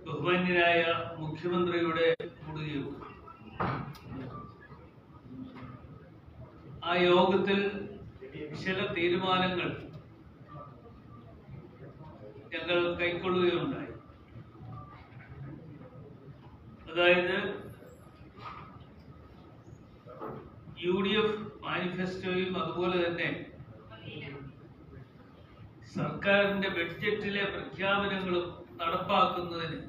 ബഹുമാന്യനായ മുഖ്യമന്ത്രിയുടെ കൂടിയും ആ യോഗത്തിൽ ചില തീരുമാനങ്ങൾ ഞങ്ങൾ കൈക്കൊള്ളുകയുണ്ടായി. അതായത് UDF മാനിഫെസ്റ്റോയും അതുപോലെ തന്നെ സർക്കാരിന്റെ ബഡ്ജറ്റിലെ പ്രഖ്യാപനങ്ങളും നടപ്പാക്കുന്നതിന്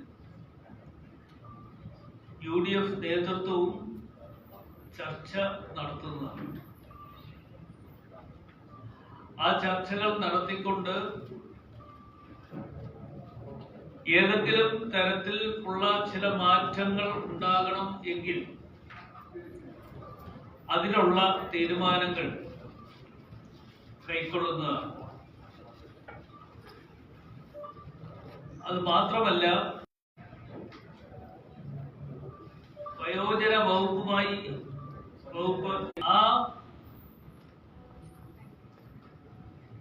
UDF നേതൃത്വവും ചർച്ച നടത്തുന്നതാണ്. ആ ചർച്ചകൾ നടത്തിക്കൊണ്ട് ഏതെങ്കിലും തരത്തിൽ ഉള്ള ചില മാറ്റങ്ങൾ ഉണ്ടാകണം എങ്കിൽ അതിനുള്ള തീരുമാനങ്ങൾ കൈക്കൊള്ളുന്നതാണ്. അത് മാത്രമല്ല, വയോജന വകുപ്പ് ആ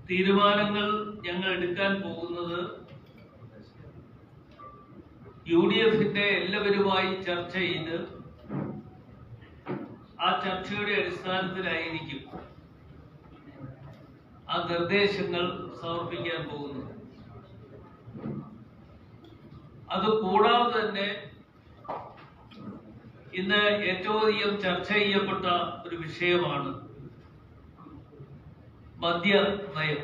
തീരുമാനങ്ങൾ ഞങ്ങൾ എടുക്കാൻ പോകുന്നത് UDFന്റെ എല്ലാവരുമായി ചർച്ച ചെയ്ത് ആ ചർച്ചയുടെ അടിസ്ഥാനത്തിലായിരിക്കും ആ നിർദ്ദേശങ്ങൾ സമർപ്പിക്കാൻ പോകുന്നത്. അതുകൂടാതെ തന്നെ ഇന്ന് ഏറ്റവും അധികം ചർച്ച ചെയ്യപ്പെട്ട ഒരു വിഷയമാണ് മദ്യനയം.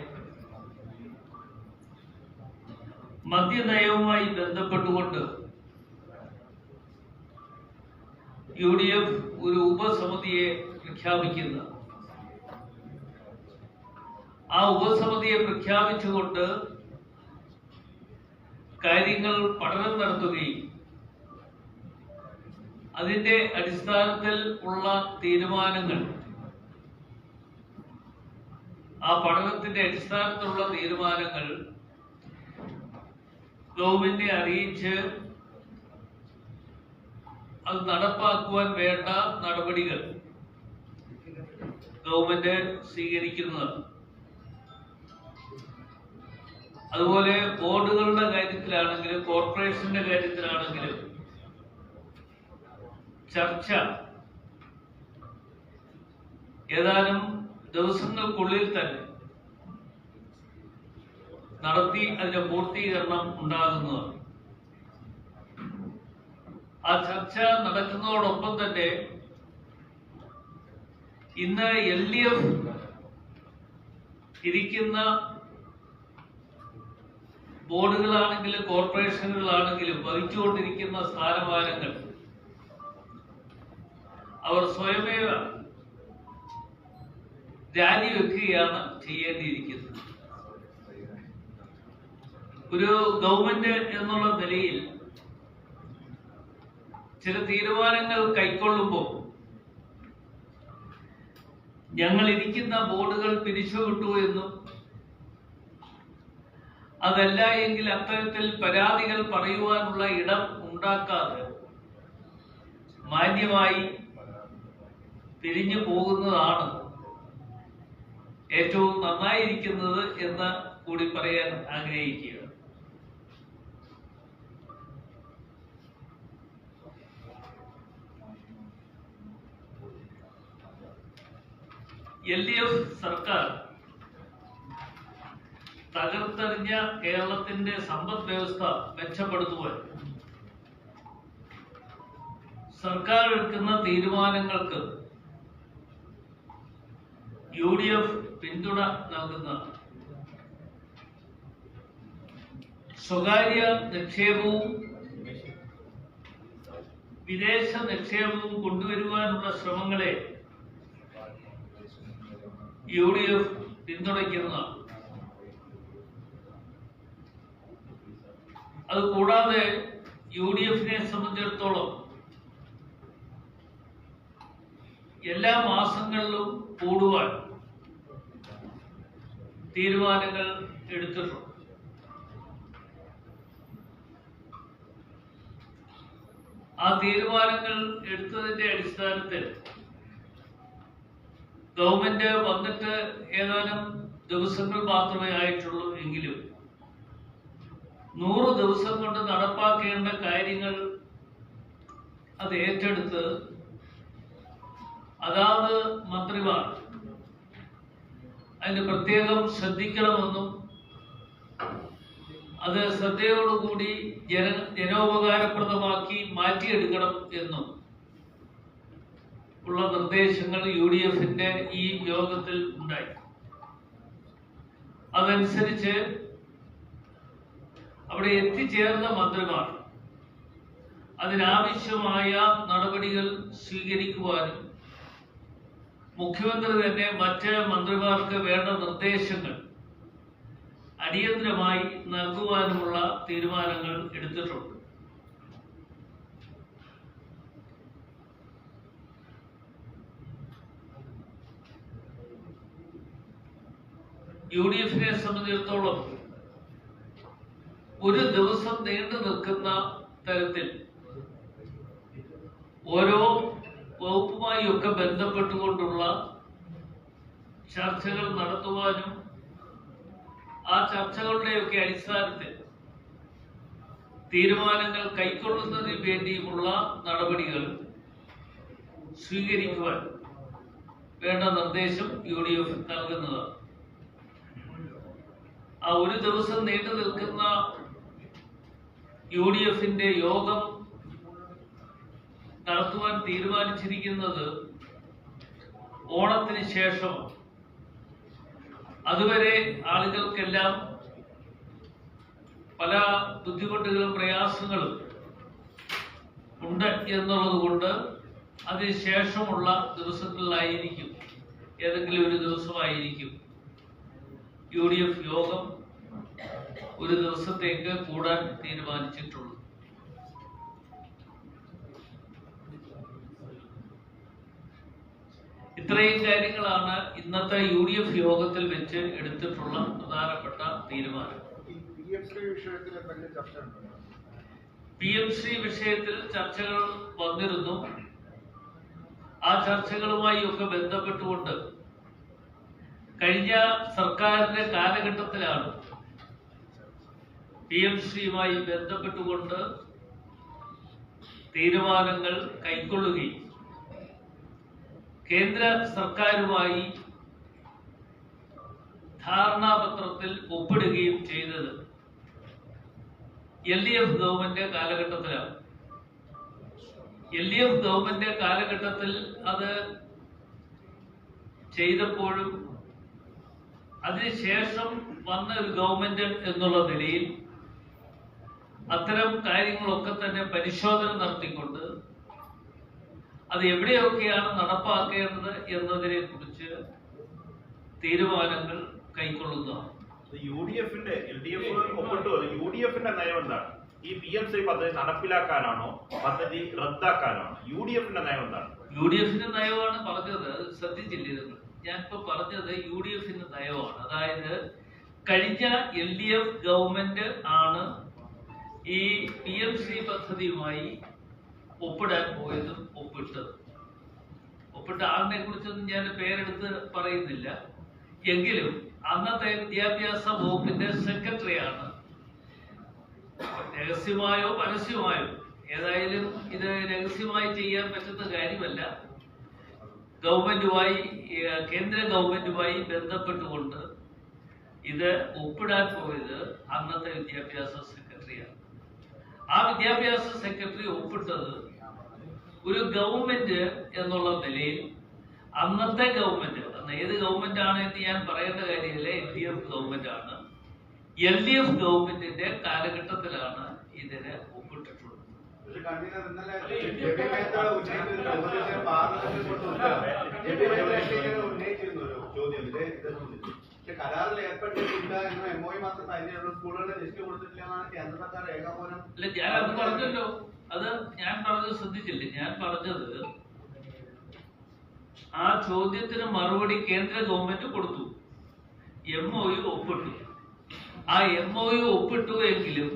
മദ്യനയവുമായി ബന്ധപ്പെട്ടുകൊണ്ട് UDF ഒരു ഉപസമിതിയെ പ്രഖ്യാപിക്കുന്ന ആ ഉപസമിതിയെ പ്രഖ്യാപിച്ചുകൊണ്ട് കാര്യങ്ങൾ പഠനം നടത്തുകയും അതിന്റെ അടിസ്ഥാനത്തിൽ ഉള്ള തീരുമാനങ്ങൾ ആ പഠനത്തിന്റെ അടിസ്ഥാനത്തിലുള്ള തീരുമാനങ്ങൾ ഗവൺമെന്റിനെ അറിയിച്ച് അത് നടപ്പാക്കുവാൻ വേണ്ട നടപടികൾ ഗവൺമെന്റ് സ്വീകരിക്കുന്നതാണ്. അതുപോലെ ബോർഡുകളുടെ കാര്യത്തിലാണെങ്കിലും കോർപ്പറേഷന്റെ കാര്യത്തിലാണെങ്കിലും ചർച്ച ഏതാനും ദിവസങ്ങൾക്കുള്ളിൽ തന്നെ നടത്തി അതിന്റെ പൂർത്തീകരണം ഉണ്ടാകുന്നതാണ്. ആ ചർച്ച നടക്കുന്നതോടൊപ്പം തന്നെ ഇന്ന് LDF ഇരിക്കുന്ന ബോർഡുകളാണെങ്കിലും കോർപ്പറേഷനുകളാണെങ്കിലും വഹിച്ചുകൊണ്ടിരിക്കുന്ന സ്ഥാനമാനങ്ങൾ അവർ സ്വയമേവ രാജിവെക്കുകയാണ് ചെയ്യേണ്ടിയിരിക്കുന്നത്. ഒരു ഗവൺമെന്റ് എന്നുള്ള നിലയിൽ ചില തീരുമാനങ്ങൾ കൈക്കൊള്ളുമ്പോൾ ഞങ്ങൾ ഇരിക്കുന്ന ബോർഡുകൾ പിരിച്ചുവിട്ടു എന്നും അതല്ല എങ്കിൽ അത്തരത്തിൽ പരാതികൾ പറയുവാനുള്ള ഇടം ഉണ്ടാക്കാതെ മാന്യമായി പിരിഞ്ഞു പോകുന്നതാണ് ഏറ്റവും നന്നായിരിക്കുന്നത് എന്ന് കൂടി പറയാൻ ആഗ്രഹിക്കുകയാണ്. LDF സർക്കാർ തകർത്തെറിഞ്ഞ കേരളത്തിന്റെ സമ്പദ് വ്യവസ്ഥ മെച്ചപ്പെടുത്തുവാൻ സർക്കാർ എടുക്കുന്ന തീരുമാനങ്ങൾക്ക് UDF പിന്തുണ നൽകുന്നതാണ്. സ്വകാര്യ നിക്ഷേപവും വിദേശ നിക്ഷേപവും കൊണ്ടുവരുവാനുള്ള ശ്രമങ്ങളെ UDF പിന്തുണയ്ക്കുന്നതാണ്. അതുകൂടാതെ UDFനെ സംബന്ധിച്ചിടത്തോളം എല്ലാ മാസങ്ങളിലും കൂടുവാൻ തീരുമാനങ്ങൾ എടുത്തിട്ടുണ്ട്. ആ തീരുമാനങ്ങൾ എടുത്തതിന്റെ അടിസ്ഥാനത്തിൽ ഗവൺമെന്റ് വന്നിട്ട് ഏതാനും ദിവസങ്ങൾ മാത്രമേ ആയിട്ടുള്ളൂ എങ്കിലും 100 ദിവസം കൊണ്ട് നടപ്പാക്കേണ്ട കാര്യങ്ങൾ അത് ഏറ്റെടുത്ത് അതാത് മന്ത്രിമാർ അതിന് പ്രത്യേകം ശ്രദ്ധിക്കണമെന്നും അത് ശ്രദ്ധയോടുകൂടി ജനോപകാരപ്രദമാക്കി മാറ്റിയെടുക്കണം എന്നും ഉള്ള നിർദ്ദേശങ്ങൾ UDFന്റെ ഈ യോഗത്തിൽ ഉണ്ടായി. അതനുസരിച്ച് അവിടെ എത്തിച്ചേർന്ന മന്ത്രിമാർ അതിനാവശ്യമായ നടപടികൾ സ്വീകരിക്കുവാനും മുഖ്യമന്ത്രി തന്നെ മറ്റ് മന്ത്രിമാർക്ക് വേണ്ട നിർദ്ദേശങ്ങൾ അടിയന്തരമായി നൽകുവാനുമുള്ള തീരുമാനങ്ങൾ എടുത്തിട്ടുണ്ട്. UDFനെ സംബന്ധിച്ചിടത്തോളം ഒരു ദിവസം നീണ്ടു നിൽക്കുന്ന തരത്തിൽ ഓരോ വകുപ്പുമായി ഒക്കെ ബന്ധപ്പെട്ടുകൊണ്ടുള്ള ചർച്ചകൾ നടത്തുവാനും ആ ചർച്ചകളുടെയൊക്കെ അടിസ്ഥാനത്തിൽ തീരുമാനങ്ങൾ കൈക്കൊള്ളുന്നതിന് വേണ്ടിയുമുള്ള നടപടികൾ സ്വീകരിക്കുവാൻ വേണ്ട നിർദ്ദേശം UDF നൽകുന്നതാണ്. ആ ഒരു ദിവസം നീണ്ടു നിൽക്കുന്ന UDFന്റെ യോഗം നടത്തുവാൻ തീരുമാനിച്ചിരിക്കുന്നത് ഓണത്തിന് ശേഷം. അതുവരെ ആളുകൾക്കെല്ലാം പല ബുദ്ധിമുട്ടുകളും പ്രയാസങ്ങളും ഉണ്ട് എന്നുള്ളത് കൊണ്ട് അതിനുശേഷമുള്ള ദിവസങ്ങളിലായിരിക്കും, ഏതെങ്കിലും ഒരു ദിവസമായിരിക്കും UDF യോഗം ഒരു ദിവസത്തേക്ക് കൂടാൻ തീരുമാനിച്ചിട്ടുള്ളത്. ഇത്രയും കാര്യങ്ങളാണ് ഇന്നത്തെ UDF യോഗത്തിൽ വെച്ച് എടുത്തിട്ടുള്ള പ്രധാനപ്പെട്ട തീരുമാനം. PMC വിഷയത്തിൽ ചർച്ചകൾ വന്നിരുന്നു. ആ ചർച്ചകളുമായി ഒക്കെ ബന്ധപ്പെട്ടുകൊണ്ട് കഴിഞ്ഞ സർക്കാരിന്റെ കാലഘട്ടത്തിലാണ് PMCയുമായി ബന്ധപ്പെട്ടുകൊണ്ട് തീരുമാനങ്ങൾ കൈക്കൊള്ളുകയും കേന്ദ്ര സർക്കാരുമായി ധാരണാപത്രത്തിൽ ഒപ്പിടുകയും ചെയ്തത് LDF ഗവൺമെന്റ് കാലഘട്ടത്തിലാണ്. LDF ഗവൺമെന്റ് കാലഘട്ടത്തിൽ അത് ചെയ്തപ്പോഴും അതിനുശേഷം വന്ന ഒരു ഗവൺമെന്റ് എന്നുള്ള നിലയിൽ അത്തരം കാര്യങ്ങളൊക്കെ തന്നെ പരിശോധന നടത്തിക്കൊണ്ട് അത് എവിടെയൊക്കെയാണ് നടപ്പാക്കേണ്ടത് എന്നതിനെ കുറിച്ച് തീരുമാനങ്ങൾ കൈക്കൊള്ളുന്നതാണ്. UDFന്റെ LDF ഒപ്പിട്ടു. UDFന്റെ നയം എന്താണ്? ഈ PMC പദ്ധതി നടപ്പിലാക്കാനാണോ പദ്ധതി റദ്ദാക്കാനാണോ? UDFന്റെ നയം എന്താണ്? UDFന്റെ നയമാണ് പറഞ്ഞത്. ശ്രദ്ധിച്ചില്ലേ നിങ്ങൾ? ഞാനിപ്പോ പറഞ്ഞത് UDFന്റെ നയമാണ്. അതായത് കഴിഞ്ഞ LDF ഗവൺമെന്റ് ആണ് ഈ PMC പദ്ധതിയുമായി ഒപ്പിടാൻ പോയതും ഒപ്പിട്ട ആളിനെ കുറിച്ചൊന്നും ഞാൻ പേരെടുത്ത് പറയുന്നില്ല. എങ്കിലും അന്നത്തെ വിദ്യാഭ്യാസ വകുപ്പിന്റെ സെക്രട്ടറിയാണ്. രഹസ്യമായോ പരസ്യമായോ ഏതായാലും ഇത് രഹസ്യമായി ചെയ്യാൻ പറ്റുന്ന കാര്യമല്ല. ഗവൺമെന്റുമായി കേന്ദ്ര ഗവൺമെന്റുമായി ബന്ധപ്പെട്ടുകൊണ്ട് ഇത് ഒപ്പിടാൻ പോയത് അന്നത്തെ വിദ്യാഭ്യാസ സെക്രട്ടറിയാണ്. ആ വിദ്യാഭ്യാസ സെക്രട്ടറി ഒപ്പിട്ടത് ഒരു ഗവൺമെന്റ് എന്നുള്ള നിലയിൽ അന്നത്തെ ഗവൺമെന്റ്, അന്ന് ഏത് ഗവൺമെന്റ് ആണ് എന്ന് ഞാൻ പറയേണ്ട കാര്യമില്ല, LDF ഗവൺമെന്റ് ആണ്. LDF ഗവൺമെന്റിന്റെ കാലഘട്ടത്തിലാണ് ഇതിന് ഒപ്പിട്ടിട്ടുള്ളത്. കരാറിൽ ഏർപ്പെട്ടിട്ടില്ല എന്ന MOU മാത്രം അതിനുള്ള സ്കൂളുകളുടെ ലിസ്റ്റ് കൊടുത്തിട്ടില്ല എന്നാണ് കേന്ദ്ര സർക്കാർ രേഖാമൂലം. അല്ല, ഞാൻ അത് പറഞ്ഞല്ലോ. അത് ഞാൻ പറഞ്ഞത് ശ്രദ്ധിച്ചില്ലേ? ഞാൻ പറഞ്ഞത് ആ ചോദ്യത്തിന് മറുപടി കേന്ദ്ര ഗവൺമെന്റ് കൊടുത്തു, MOU ഒപ്പിട്ടു. ആ MOU ഒപ്പിട്ടു എങ്കിലും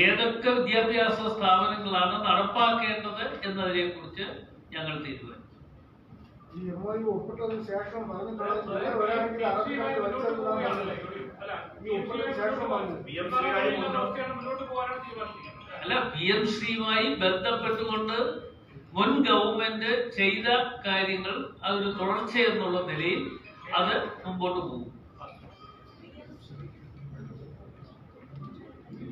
ഏതൊക്കെ വിദ്യാഭ്യാസ സ്ഥാപനങ്ങളാണ് നടപ്പാക്കേണ്ടത് എന്നതിനെ കുറിച്ച് ഞങ്ങൾ തീരുമാനിച്ചു. ഈ MOU ഒപ്പിട്ടതിന് ശേഷം അല്ല, PMC-യുമായി ബന്ധപ്പെട്ടുകൊണ്ട് മുൻ ഗവൺമെന്റ് ചെയ്ത കാര്യങ്ങൾ അതൊരു തുടർച്ച എന്നുള്ള നിലയിൽ അത് മുമ്പോട്ട് പോകും.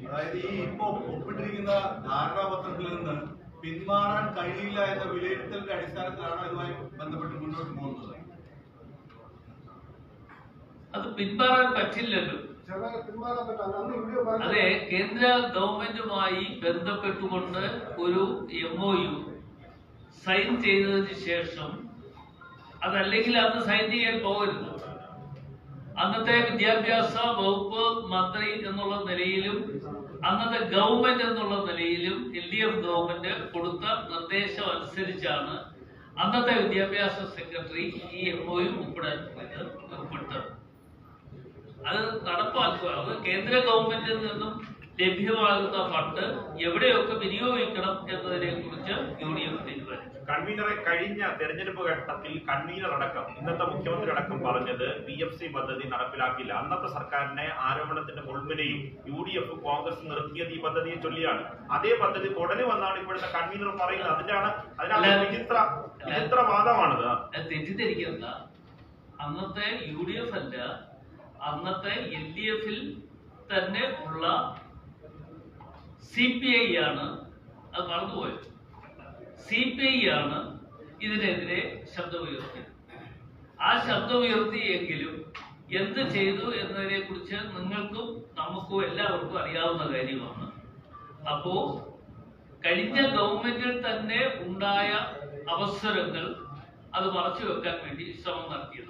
അതായത് ഈ ഇപ്പൊ ഒപ്പിട്ടിരിക്കുന്ന ധാരണാപത്രത്തിൽ നിന്ന് പിന്മാറാൻ കഴിയില്ല എന്ന വിലയിരുത്തലിന്റെ അടിസ്ഥാനത്തിലാണ് ഇതുമായി ബന്ധപ്പെട്ട് മുന്നോട്ട് പോകുന്നത്. അത് പിന്മാറാൻ പറ്റില്ലല്ലോ. അതെ, കേന്ദ്ര ഗവൺമെന്റുമായി ബന്ധപ്പെട്ടുകൊണ്ട് ഒരു MOU സൈൻ ചെയ്തതിന് ശേഷം അതല്ലെങ്കിൽ അന്ന് സൈൻ ചെയ്യാൻ പോകരുത്. അന്നത്തെ വിദ്യാഭ്യാസ വകുപ്പ് മന്ത്രി എന്നുള്ള നിലയിലും അന്നത്തെ ഗവൺമെന്റ് എന്നുള്ള നിലയിലും LDF ഗവൺമെന്റ് കൊടുത്ത നിർദ്ദേശം അനുസരിച്ചാണ് അന്നത്തെ വിദ്യാഭ്യാസ സെക്രട്ടറി ഈ MOU ഒപ്പിട്ടത്. അത് നടപ്പാക്കുക. അത് കേന്ദ്ര ഗവൺമെന്റിൽ നിന്നും ലഭ്യമാകുന്ന ഫണ്ട് എവിടെയൊക്കെ വിനിയോഗിക്കണം എന്നതിനെ കുറിച്ച് UDF തീരുമാനിച്ചു. കൺവീനറെ കഴിഞ്ഞ തെരഞ്ഞെടുപ്പ് ഘട്ടത്തിൽ കൺവീനർ അടക്കം ഇന്നത്തെ മുഖ്യമന്ത്രി അടക്കം പറഞ്ഞത് PMC പദ്ധതി നടപ്പിലാക്കില്ല. അന്നത്തെ സർക്കാരിനെ ആരോപണത്തിന്റെ മുൾമുനയിൽ UDF കോൺഗ്രസ് നിർത്തിയത് ഈ പദ്ധതിയെ ചൊല്ലിയാണ്. അതേ പദ്ധതി ഉടനെ വന്നാണ് ഇപ്പോഴത്തെ കൺവീനർ പറയുന്നത്. അതിനാണ് വിചിത്ര വാദമാണത്. തെറ്റിദ്ധരിക്കുന്ന അന്നത്തെ UDF അല്ല, അന്നത്തെ LDF-ൽ തന്നെ ഉള്ള CPI ആണ്. അത് മറന്നുപോയത്. CPI ആണ് ഇതിനെതിരെ ശബ്ദമുയർത്തിയത്. ആ ശബ്ദമുയർത്തിയെങ്കിലും എന്ത് ചെയ്തു എന്നതിനെ കുറിച്ച് നിങ്ങൾക്കും നമുക്കും എല്ലാവർക്കും അറിയാവുന്ന കാര്യമാണ്. അപ്പോ കഴിഞ്ഞ ഗവൺമെന്റിൽ തന്നെ ഉണ്ടായ അവസരങ്ങൾ അത് മറച്ചു വെക്കാൻ വേണ്ടി ശ്രമം നടത്തിയത്.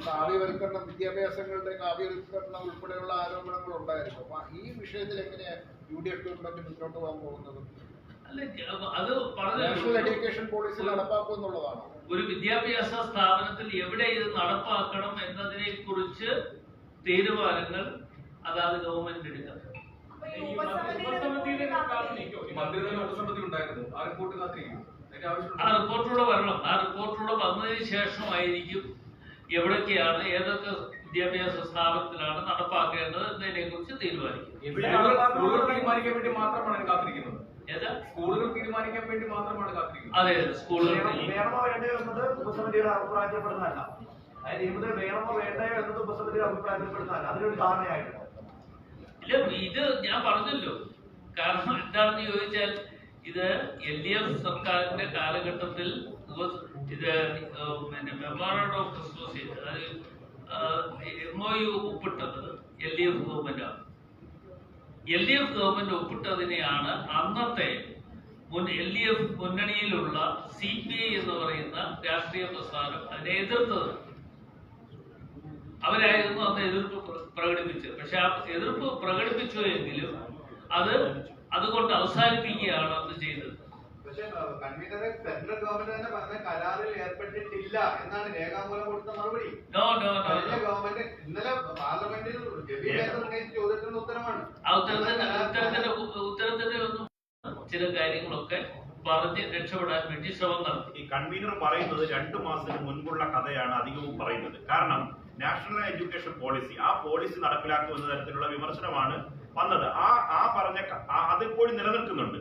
കാവ്യവൽക്കരണം, വിദ്യാഭ്യാസങ്ങളുടെ കാവ്യവൽക്കരണം ഉൾപ്പെടെയുള്ള ആരോപണങ്ങൾ ഉണ്ടായിരുന്നു. അപ്പൊ ഈ വിഷയത്തിൽ എങ്ങനെയാ UDF ഗവൺമെന്റ് മുന്നോട്ട് പോകാൻ പോകുന്നത്? അത് നാഷണൽ എഡ്യൂക്കേഷൻ പോളിസി നടപ്പാക്കും എന്നുള്ളതാണ്. ഒരു വിദ്യാഭ്യാസ സ്ഥാപനത്തിൽ എവിടെ ഇത് നടപ്പാക്കണം എന്നതിനെ കുറിച്ച് തീരുമാനങ്ങൾ അതാത് ഗവൺമെന്റ് എടുക്കണം. ആ റിപ്പോർട്ടിലൂടെ വരണം. ആ റിപ്പോർട്ടിലൂടെ വന്നതിന് ശേഷമായിരിക്കും എവിടൊക്കെയാണ് ഏതൊക്കെ വിദ്യാഭ്യാസ സ്ഥാപനത്തിലാണ് നടപ്പാക്കേണ്ടത് എന്നതിനെ കുറിച്ച് തീരുമാനിക്കും. തീരുമാനിക്കാൻ വേണ്ടി മാത്രമാണ് കാത്തിരിക്കുന്നത്. സ്കൂളുകൾ തീരുമാനിക്കാൻ വേണ്ടി മാത്രമാണ് കാത്തിരിക്കുന്നത്. അതെ, സ്കൂളുകൾ വേണമോ വേണ്ടയോ എന്നത് ഉപസമിതിയുടെ അഭിപ്രായത്തിൽപ്പെടുന്നതല്ല. അതായത് ഇവിടെ വേണമോ വേണ്ടയോ എന്നത് ഉപസമിതിയുടെ അഭിപ്രായത്തിൽപ്പെടുന്നതല്ല. അതിനൊരു ധാരണയായിട്ടുണ്ട്. ഇല്ല, ഇത് ഞാൻ പറഞ്ഞല്ലോ. കാരണം എന്താണെന്ന് ചോദിച്ചാൽ ഇത് LDF സർക്കാരിന്റെ കാലഘട്ടത്തിൽ ഇത് മെമ്മോറാണ്ടം ഓഫ് അസോസിയേഷൻ, അതായത് MOU ഒപ്പിട്ടത് LDF ഗവൺമെന്റാണ്. LDF ഗവൺമെന്റ് ഒപ്പിട്ടതിനെയാണ് അന്നത്തെ LDF മുന്നണിയിലുള്ള CPI എന്ന് പറയുന്ന രാഷ്ട്രീയ പ്രസ്ഥാനം അതിനെ എതിർത്തത്. അവരായിരുന്നു അന്ന് എതിർപ്പ് പ്രകടിപ്പിച്ചത്. പക്ഷെ ആ എതിർപ്പ് പ്രകടിപ്പിച്ചു എങ്കിലും അതുകൊണ്ട് അവസാനിപ്പിക്കുകയാണ് അന്ന് ചെയ്തത്. പക്ഷേ കൺവീനറെ സെൻട്രൽ ഗവൺമെന്റ് തന്നെ പറഞ്ഞ കരാറിൽ ഏർപ്പെട്ടിട്ടില്ല എന്നാണ് രേഖാമൂലം കൊടുത്ത മറുപടി. ഗവൺമെന്റ് ഇന്നലെ പാർലമെന്റിൽ ചോദ്യത്തിന് ഉത്തരമാണ്. ആ ഉത്തരത്തിന്റെ ഒന്നും ചില കാര്യങ്ങളൊക്കെ പറഞ്ഞ് രക്ഷപ്പെടാൻ വേണ്ടി ശ്രമം നടത്തി. ഈ കൺവീനർ പറയുന്നത് 2 മാസത്തിന് മുൻപുള്ള കഥയാണ് അധികവും പറയുന്നത്. കാരണം നാഷണൽ എഡ്യൂക്കേഷൻ പോളിസി, ആ പോളിസി നടപ്പിലാക്കുമെന്ന തരത്തിലുള്ള വിമർശനമാണ് വന്നത്. ആ പറഞ്ഞ അതിപ്പോഴും നിലനിൽക്കുന്നുണ്ട്.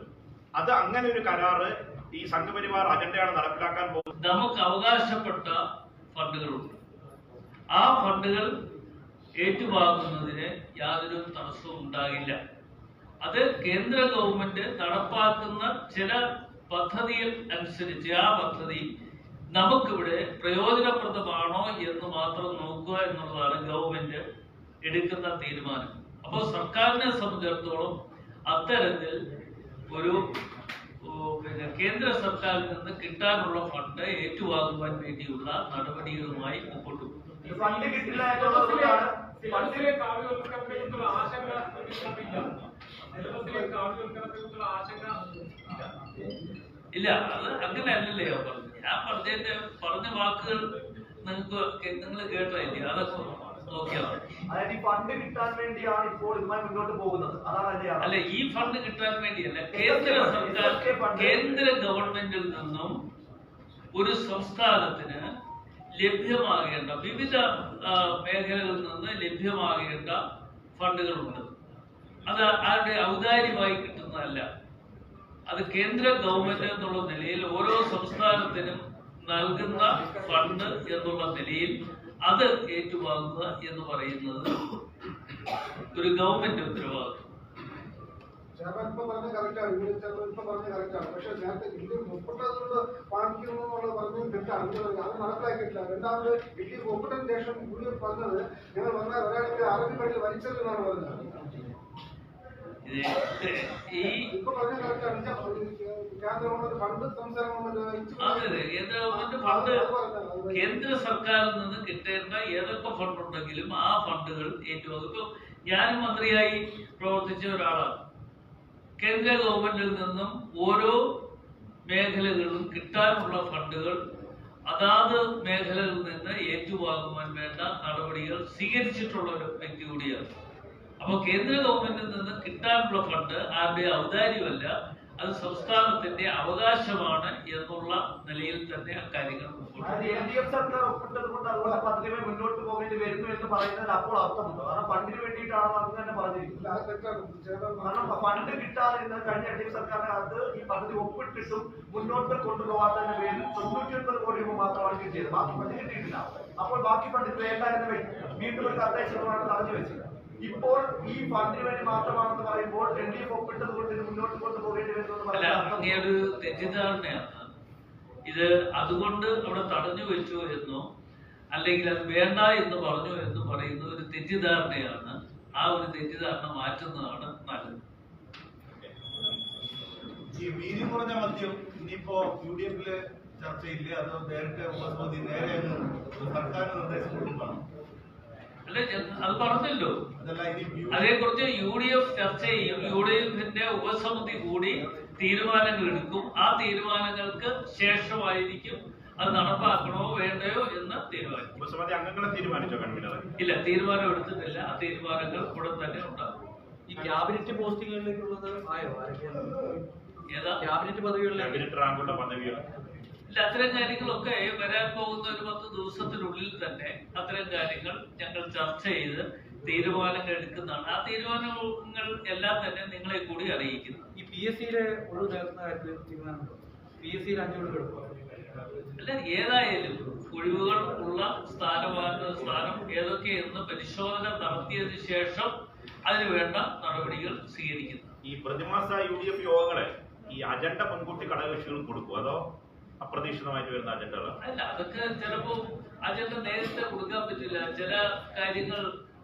അത് അങ്ങനെ ഒരു കരാറ് ഈ സംഘപരിവാർ അജണ്ടയാണ് നടപ്പിലാക്കാൻ പോകുന്നത്. നമുക്ക് അവകാശപ്പെട്ട ഫണ്ടുകളുണ്ട്. ആ ഫണ്ടുകൾ ഏറ്റുവാങ്ങുന്നതിന് യാതൊരു തടസ്സവും ഉണ്ടാകില്ല. അത് കേന്ദ്ര ഗവൺമെന്റ് നടപ്പാക്കുന്ന ചില പദ്ധതികൾ അനുസരിച്ച് ആ പദ്ധതി നമുക്കിവിടെ പ്രയോജനപ്രദമാണോ എന്ന് മാത്രം നോക്കുക എന്നുള്ളതാണ് ഗവൺമെന്റ് എടുക്കുന്ന തീരുമാനം. അപ്പോൾ സർക്കാരിനെ സംബന്ധിച്ചിടത്തോളം അത്തരത്തിൽ ഒരു കേന്ദ്ര സർക്കാരിൽ നിന്ന് കിട്ടാനുള്ള ഫണ്ട് ഏറ്റുവാങ്ങുവാൻ വേണ്ടിയുള്ള നടപടികളുമായി മുമ്പോട്ട് പോകും. ഫണ്ട് കിട്ടില്ല എന്നുള്ളതുകൊണ്ടാണ് ഇല്ല, അത് അങ്ങനെ അല്ലല്ലേ ഞാൻ പറഞ്ഞത്. ഞാൻ പറഞ്ഞ വാക്കുകൾ നിങ്ങൾ കേട്ടില്ലേ? അതൊക്കെ നോക്കിയാൽ അതായത് ഈ ഫണ്ട് കിട്ടാൻ വേണ്ടിയാണ് ഇപ്പോൾ ഇതുമായി മുന്നോട്ട് പോകുന്നത്. അതാണ് അല്ല, ഈ ഫണ്ട് കിട്ടാൻ വേണ്ടിയല്ല. കേന്ദ്ര ഗവൺമെന്റിൽ നിന്നും ഒരു സംസ്ഥാനത്തിന് ലഭ്യമാകേണ്ട വിവിധ മേഖലകളിൽ നിന്ന് ലഭ്യമാകേണ്ട ഫണ്ടുകളുണ്ട്. അത് ആരുടെ ഔദാര്യമായി കിട്ടുന്നതല്ല. അത് കേന്ദ്ര ഗവൺമെന്റ് എന്നുള്ള നിലയിൽ ഓരോ സംസ്ഥാനത്തിനും നൽകുന്ന ഫണ്ട് എന്നുള്ള നിലയിൽ അത് ഏറ്റുവാങ്ങുക എന്ന് പറയുന്നത് ഒരു ഗവൺമെന്റ് ഉത്തരവാദിത്വം. ഇപ്പൊ പറഞ്ഞ കറക്റ്റാണ്, ഇപ്പൊ പറഞ്ഞ കറക്റ്റാണ്. പക്ഷെ നേരത്തെ ഇന്ത്യയിൽ ഒപ്പിട്ടതുകൊണ്ട് വാങ്ങിക്കുന്നു എന്നുള്ളത് പറഞ്ഞത് തെറ്റാണ്. അത് നടപ്പിലാക്കിയിട്ടില്ല. രണ്ടാമത് ഇന്ത്യയിൽ ഒപ്പിട്ടതിന് ശേഷം യൂണിയൻ പറഞ്ഞത് ഞങ്ങൾ വന്നാൽ ഒരാൾക്ക് അറബി പള്ളി വലിച്ചെന്നാണ് പറഞ്ഞത്. ഇപ്പൊ പറഞ്ഞ കറക്റ്റാണ്. കേന്ദ്ര ഗവൺമെന്റ് ഫണ്ട് സംസ്ഥാന ഗവൺമെന്റ് കേന്ദ്ര സർക്കാരിൽ നിന്ന് കിട്ടേണ്ട ഏതൊക്കെ ഫണ്ട് ഉണ്ടെങ്കിലും ആ ഫണ്ടുകൾ ഏറ്റുവാങ്ങും. ഇപ്പൊ ഞാൻ മന്ത്രിയായി പ്രവർത്തിച്ച ഒരാളാണ്. കേന്ദ്ര ഗവൺമെന്റിൽ നിന്നും ഓരോ മേഖലകളിലും കിട്ടാനുള്ള ഫണ്ടുകൾ അതാത് മേഖലകളിൽ നിന്ന് ഏറ്റുവാങ്ങുവാൻ വേണ്ട നടപടികൾ സ്വീകരിച്ചിട്ടുള്ള ഒരു വ്യക്തി കൂടിയാണ്. അപ്പൊ കേന്ദ്ര ഗവൺമെന്റിൽ നിന്ന് കിട്ടാനുള്ള ഫണ്ട് ആരുടെ ഔദാര്യമല്ല, അത് സംസ്ഥാനത്തിന്റെ അവകാശമാണ് എന്നുള്ള നിലയിൽ തന്നെ അക്കാര്യങ്ങൾ LDF സർക്കാർ ഒപ്പിട്ടത് കൊണ്ട് അതുകൊണ്ട് പദ്ധതികൾ മുന്നോട്ട് പോകേണ്ടി വരുന്നു എന്ന് പറയുന്നതിൽ അപ്പോൾ അർത്ഥമുണ്ടോ? കാരണം ഫണ്ടിന് വേണ്ടിയിട്ടാണ് അത് തന്നെ പറഞ്ഞിരിക്കുന്നത്. കാരണം ഫണ്ട് കിട്ടാതെ കഴിഞ്ഞ LDF സർക്കാരിനകത്ത് ഈ പദ്ധതി ഒപ്പിട്ടിട്ടും മുന്നോട്ട് കൊണ്ടുപോകാത്തതിന്റെ പേരിൽ 99 കോടി രൂപ മാത്രമാണ് കിട്ടിയത്. ബാക്കി ഫണ്ട് കിട്ടിയിട്ടില്ല. അപ്പോൾ ബാക്കി ഫണ്ട് വേണ്ട എന്ന് വീണ്ടും ഒരു കത്തയച്ചതുമാണ് തടഞ്ഞു വെച്ചത്. ഇപ്പോൾ ഈ ഫണ്ടിന് വേണ്ടി മാത്രമാണെന്ന് പറയുമ്പോൾ LDF ഒപ്പിട്ടത് കൊണ്ട് ഇത് മുന്നോട്ട് കൊണ്ടുപോകേണ്ടി വരുന്നു ഒരു തെറ്റിദ്ധാരണയാണ്. ഇത് അതുകൊണ്ട് അവിടെ തടഞ്ഞു വെച്ചു എന്നോ അല്ലെങ്കിൽ അത് വേണ്ട എന്ന് പറഞ്ഞു എന്ന് പറയുന്ന ഒരു തെറ്റിദ്ധാരണയാണ്. ആ ഒരു തെറ്റിദ്ധാരണ മാറ്റുന്നതാണ് നല്ലത്. ഈ വീതി കുറഞ്ഞ മദ്യം ഇനിയിപ്പോ UDF ചർച്ചയില്ലേ, അതോ നേരിട്ട് ഉപസമിതി നേരെ സർക്കാരിന് നിർദ്ദേശം കൊടുക്കണം? അല്ലെ, അത് പറഞ്ഞല്ലോ. അതേക്കുറിച്ച് UDF ചർച്ച ചെയ്യും. UDFന്റെ ഉപസമിതി കൂടി തീരുമാനങ്ങൾ എടുക്കും. ആ തീരുമാനങ്ങൾക്ക് ശേഷമായിരിക്കും അത് നടപ്പാക്കണോ വേണ്ടയോ എന്ന് തീരുമാനിക്കും. ഉപസമിതി അംഗങ്ങളെ തീരുമാനിച്ചോ കൺവീനർ? ഇല്ല, തീരുമാനം എടുത്തിട്ടില്ല. ആ തീരുമാനങ്ങൾ ഉടൻ തന്നെ ഉണ്ടാകും. ഈ ക്യാബിനറ്റ് പോസ്റ്റിങ്ങുകളിലേക്കുള്ളത് ആയോ? ഏതാ ക്യാബിനറ്റ് പദവികളിലേക്ക്? ക്യാബിനറ്റ് റാങ്കുള്ള പദവികൾ ഇല്ല, അത്തരം കാര്യങ്ങളൊക്കെ വരാൻ പോകുന്ന ഒരു 10 ദിവസത്തിനുള്ളിൽ തന്നെ അത്തരം കാര്യങ്ങൾ ഞങ്ങൾ ചർച്ച ചെയ്ത് തീരുമാനങ്ങൾ എടുക്കുന്നതാണ്. ആ തീരുമാനങ്ങൾ എല്ലാം തന്നെ നിങ്ങളെ കൂടി അറിയിക്കുന്നു. ഈ PSCയിലെ ഒഴിവ് നേർക്കുന്ന കാര്യത്തിൽ തീരുമാനമുണ്ടോ? PSCയിൽ 5 ഒഴിവുകൾ അല്ല, ഏതായാലും ഒഴിവുകൾ ഉള്ള സ്ഥാനം ഏതൊക്കെയെന്ന് പരിശോധന നടത്തിയതിനു ശേഷം അതിന് വേണ്ട നടപടികൾ സ്വീകരിക്കുന്നു. ഈ പ്രതിമാസ UDF യോഗങ്ങളെ ഈ അജണ്ട മുൻകൂട്ടി ഘടകകക്ഷികൾ കൊടുക്കും, അതോ അപ്രതീക്ഷിതമായിട്ട് വരുന്ന അജണ്ടകൾ? അല്ല, അതൊക്കെ ചിലപ്പോ അജണ്ട നേരത്തെ കൊടുക്കാൻ പറ്റില്ല. ചില കാര്യങ്ങൾ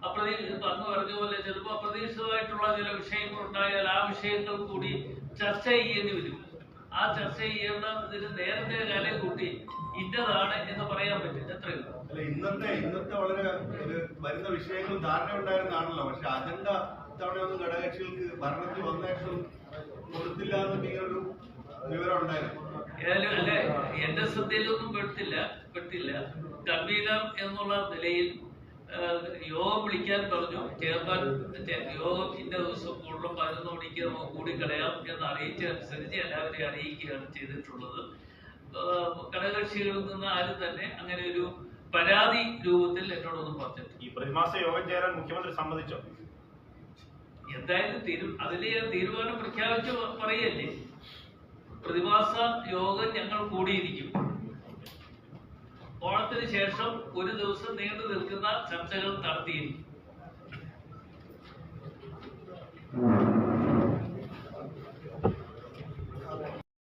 അങ്ങ് പറഞ്ഞ പോലെ ചിലപ്പോൾ അപ്രതീക്ഷിതമായിട്ടുള്ള ചില വിഷയങ്ങൾ ഉണ്ടായാൽ ആ വിഷയങ്ങൾ കൂടി ചർച്ച ചെയ്യേണ്ടി വരും. ആ ചർച്ച ചെയ്യേണ്ടതിന് നേരത്തെ കാലം കൂട്ടി ഇന്നതാണ് എന്ന് പറയാൻ പറ്റില്ല. എത്രയോ അല്ല, ഇന്നത്തെ വളരെ വരുന്ന വിഷയങ്ങൾ ധാരണ ഉണ്ടായിരുന്നാണല്ലോ. പക്ഷെ അജണ്ട ഇത്തവണയൊന്നും ഘടകകക്ഷികൾക്ക് ഭരണത്തിൽ വന്ന ശേഷം കൊടുത്തില്ല എന്നൊരു വിവരം ഉണ്ടായിരുന്നു. ഏതായാലും അല്ലെ, എന്റെ ശ്രദ്ധയിലൊന്നും പെട്ടില്ല. കൺവീനർ എന്നുള്ള നിലയിൽ യോഗം വിളിക്കാൻ പറഞ്ഞു. ചെയർമാൻ യോഗം ഇന്ന ദിവസം കൂടുതലും 11 മണിക്ക് നമുക്ക് കൂടിക്കളയാം എന്ന് അറിയിച്ചതനുസരിച്ച് എല്ലാവരെയും അറിയിക്കുകയാണ് ചെയ്തിട്ടുള്ളത്. ഘടകകക്ഷികളിൽ നിന്ന് ആരും തന്നെ അങ്ങനെ ഒരു പരാതി രൂപത്തിൽ എന്നോടൊന്നും പറഞ്ഞിട്ടില്ല. ഈ പ്രതിമാസ യോഗം ചേരാൻ മുഖ്യമന്ത്രി സമ്മതിച്ചോ? എന്തായാലും അതിലെ തീരുമാനം പ്രഖ്യാപിച്ച് പറയല്ലേ. പ്രതിമാസ യോഗം ഞങ്ങൾ കൂടിയിരിക്കും. ഓണത്തിന് ശേഷം ഒരു ദിവസം നീണ്ടു നിൽക്കുന്ന ചർച്ചകൾ നടത്തിയിരിക്കും.